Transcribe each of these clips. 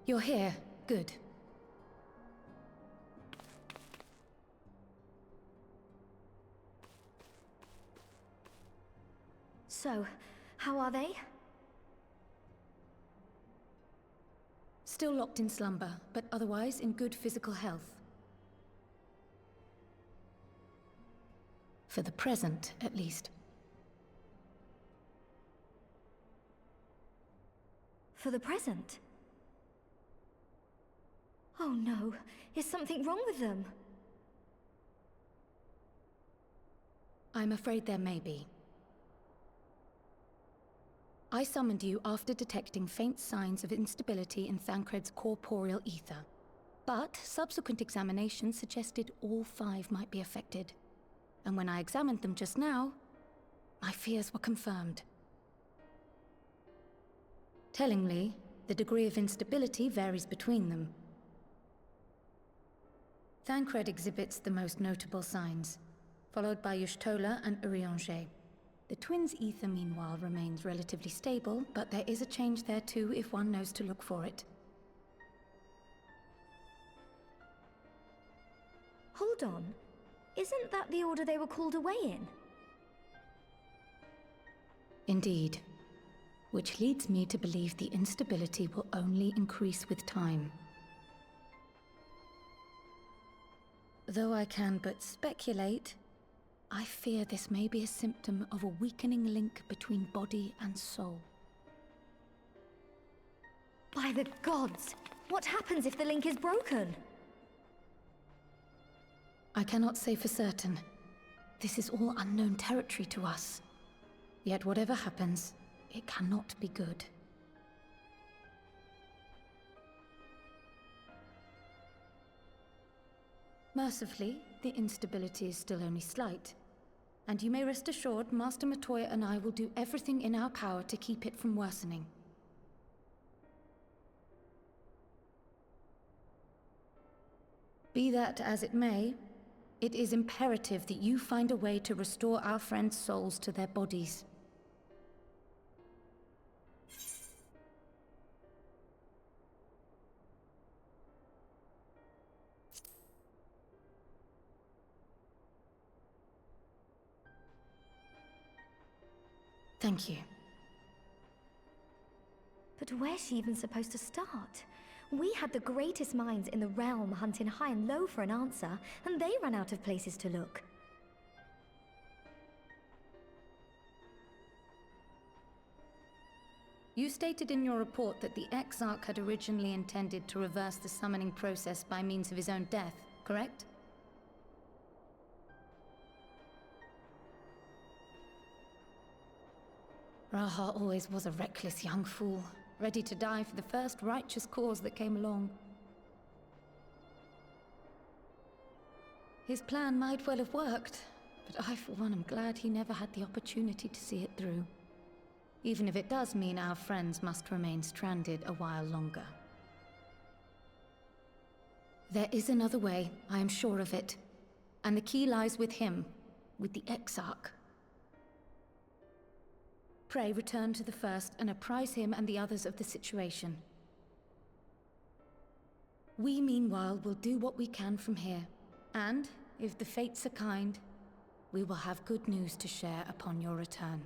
You're here. Good. So, how are they? Still locked in slumber, but otherwise in good physical health. For the present, at least. For the present? Oh no, is something wrong with them? I'm afraid there may be. I summoned you after detecting faint signs of instability in Thancred's corporeal ether. But subsequent examination suggested all 5 might be affected. And when I examined them just now, my fears were confirmed. Tellingly, the degree of instability varies between them. Thancred exhibits the most notable signs, followed by Y'shtola and Urianger. The twins' ether, meanwhile, remains relatively stable, but there is a change there too if one knows to look for it. Hold on. Isn't that the order they were called away in? Indeed. Which leads me to believe the instability will only increase with time. Though I can but speculate, I fear this may be a symptom of a weakening link between body and soul. By the gods! What happens if the link is broken? I cannot say for certain. This is all unknown territory to us. Yet whatever happens, it cannot be good. Mercifully, the instability is still only slight. And you may rest assured Master Matoya and I will do everything in our power to keep it from worsening. Be that as it may, it is imperative that you find a way to restore our friends' souls to their bodies. Thank you. But where's she even supposed to start? We had the greatest minds in the realm hunting high and low for an answer, and they ran out of places to look. You stated in your report that the Exarch had originally intended to reverse the summoning process by means of his own death, correct? Raha always was a reckless young fool, ready to die for the first righteous cause that came along. His plan might well have worked, but I for one am glad he never had the opportunity to see it through. Even if it does mean our friends must remain stranded a while longer. There is another way, I am sure of it. And the key lies with him, with the Exarch. Pray return to the First and apprise him and the others of the situation. We, meanwhile, will do what we can from here. And, if the fates are kind, we will have good news to share upon your return.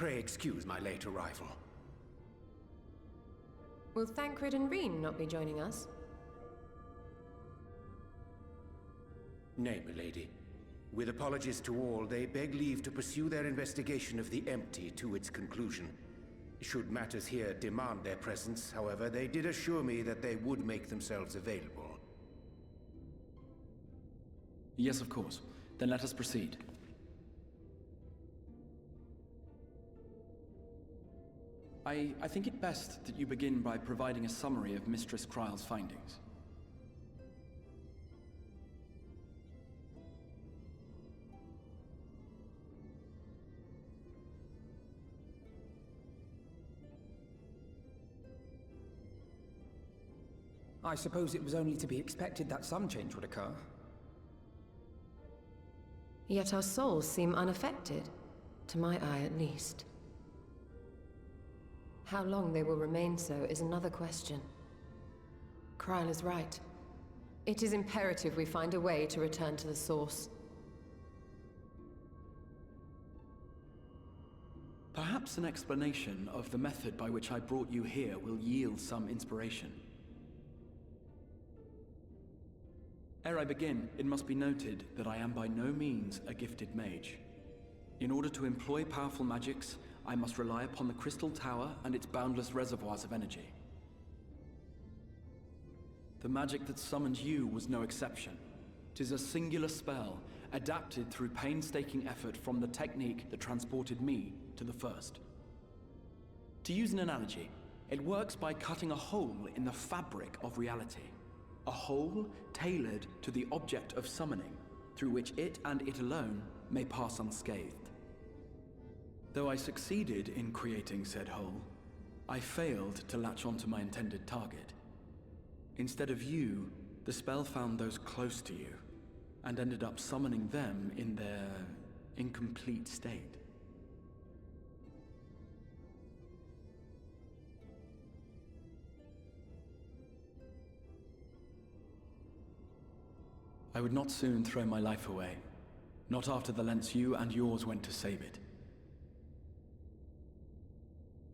Pray excuse my late arrival. Will Thancred and Reen not be joining us? Nay, milady. With apologies to all, they beg leave to pursue their investigation of the empty to its conclusion. Should matters here demand their presence, however, they did assure me that they would make themselves available. Yes, of course. Then let us proceed. I think it best that you begin by providing a summary of Mistress Kryle's findings. I suppose it was only to be expected that some change would occur. Yet our souls seem unaffected, to my eye at least. How long they will remain so is another question. Kryle is right. It is imperative we find a way to return to the source. Perhaps an explanation of the method by which I brought you here will yield some inspiration. Ere I begin, it must be noted that I am by no means a gifted mage. In order to employ powerful magics, I must rely upon the Crystal Tower and its boundless reservoirs of energy. The magic that summoned you was no exception. 'Tis a singular spell, adapted through painstaking effort from the technique that transported me to the First. To use an analogy, it works by cutting a hole in the fabric of reality. A hole tailored to the object of summoning, through which it and it alone may pass unscathed. Though I succeeded in creating said hole, I failed to latch onto my intended target. Instead of you, the spell found those close to you, and ended up summoning them in their incomplete state. I would not soon throw my life away, not after the lengths you and yours went to save it.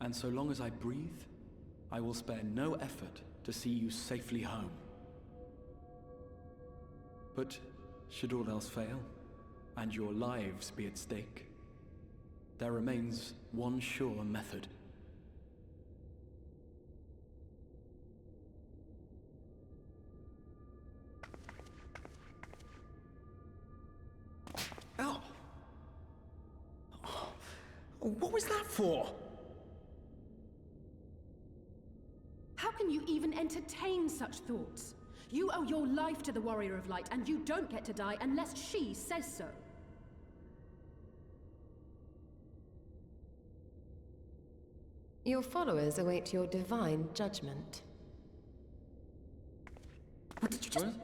And so long as I breathe, I will spare no effort to see you safely home. But should all else fail, and your lives be at stake, there remains one sure method. Ow! What was that for? How can you even entertain such thoughts? You owe your life to the Warrior of Light, and you don't get to die unless she says so. Your followers await your divine judgment. What did you just...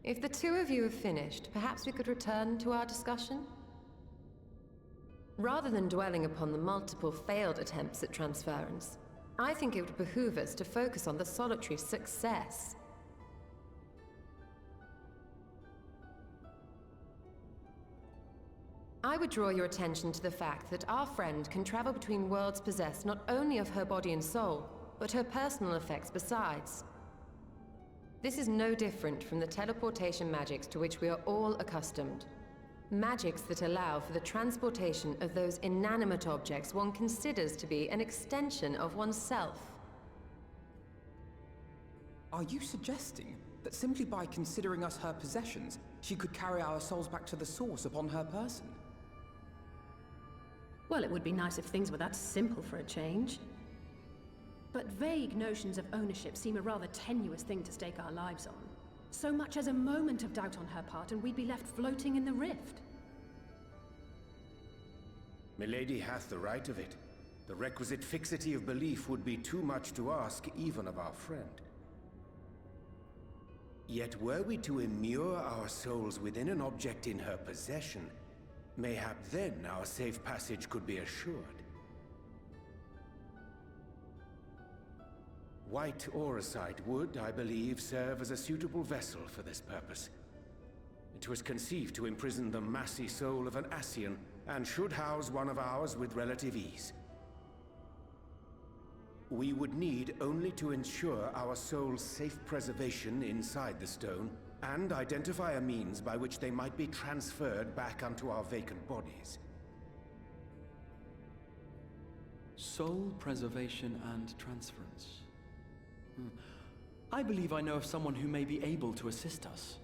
If the two of you have finished, perhaps we could return to our discussion? Rather than dwelling upon the multiple failed attempts at transference, I think it would behoove us to focus on the solitary success. I would draw your attention to the fact that our friend can travel between worlds possessed not only of her body and soul, but her personal effects besides. This is no different from the teleportation magics to which we are all accustomed. Magics that allow for the transportation of those inanimate objects one considers to be an extension of oneself. Are you suggesting that simply by considering us her possessions, she could carry our souls back to the source upon her person? Well, it would be nice if things were that simple for a change. But vague notions of ownership seem a rather tenuous thing to stake our lives on. So much as a moment of doubt on her part and we'd be left floating in the rift. Milady hath the right of it. The requisite fixity of belief would be too much to ask even of our friend. Yet were we to immure our souls within an object in her possession, mayhap then our safe passage could be assured. White Auracite would, I believe, serve as a suitable vessel for this purpose. It was conceived to imprison the massy soul of an Ascian, and should house one of ours with relative ease. We would need only to ensure our soul's safe preservation inside the stone, and identify a means by which they might be transferred back unto our vacant bodies. Soul preservation and transference. I believe I know of someone who may be able to assist us.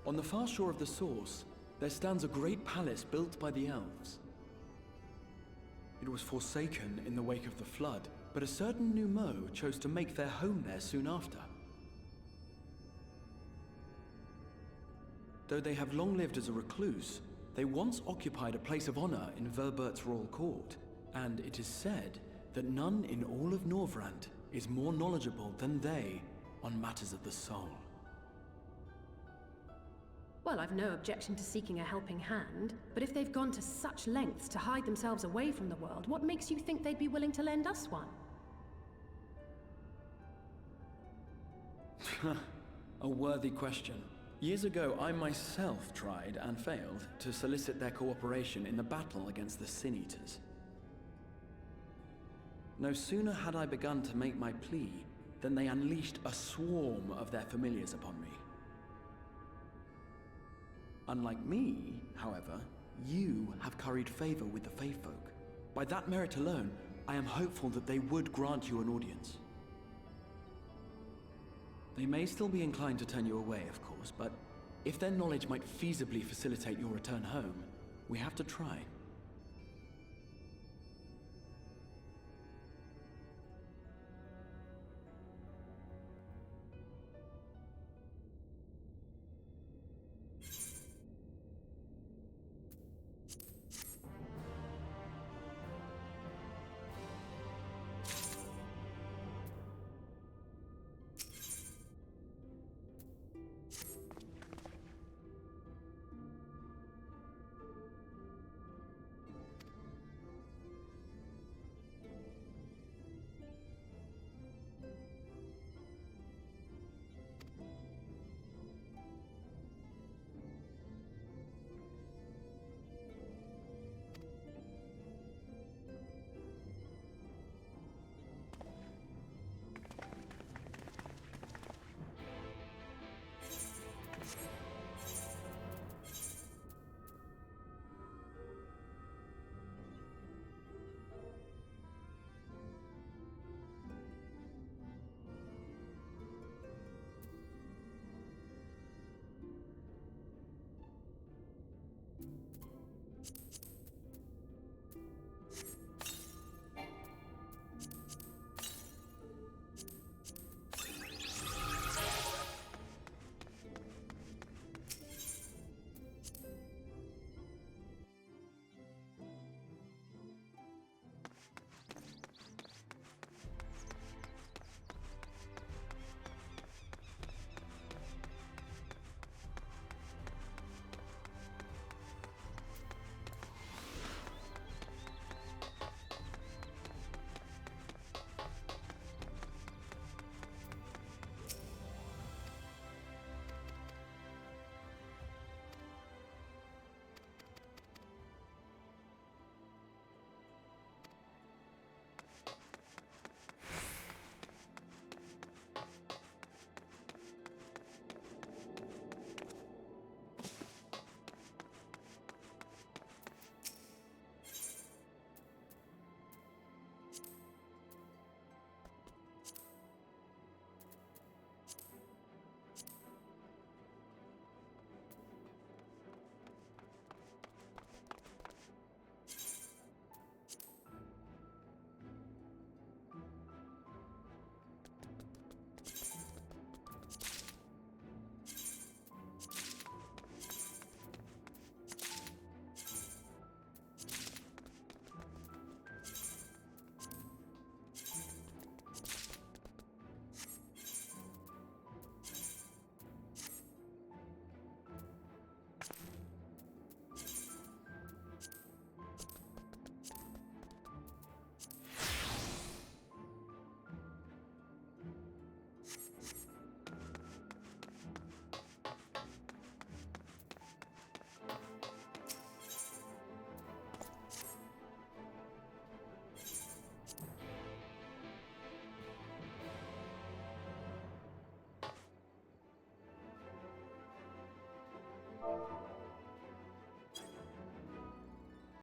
On the far shore of the source, there stands a great palace built by the elves. It was forsaken in the wake of the flood, but a certain Numo chose to make their home there soon after. Though they have long lived as a recluse, they once occupied a place of honor in Verbert's royal court, and it is said that none in all of Norvrant is more knowledgeable than they on matters of the soul. Well, I've no objection to seeking a helping hand, but if they've gone to such lengths to hide themselves away from the world, what makes you think they'd be willing to lend us one? A worthy question. Years ago, I myself tried and failed to solicit their cooperation in the battle against the Sin Eaters. No sooner had I begun to make my plea than they unleashed a swarm of their familiars upon me. Unlike me, however, you have curried favor with the Fae folk. By that merit alone, I am hopeful that they would grant you an audience. They may still be inclined to turn you away, of course, but if their knowledge might feasibly facilitate your return home, we have to try.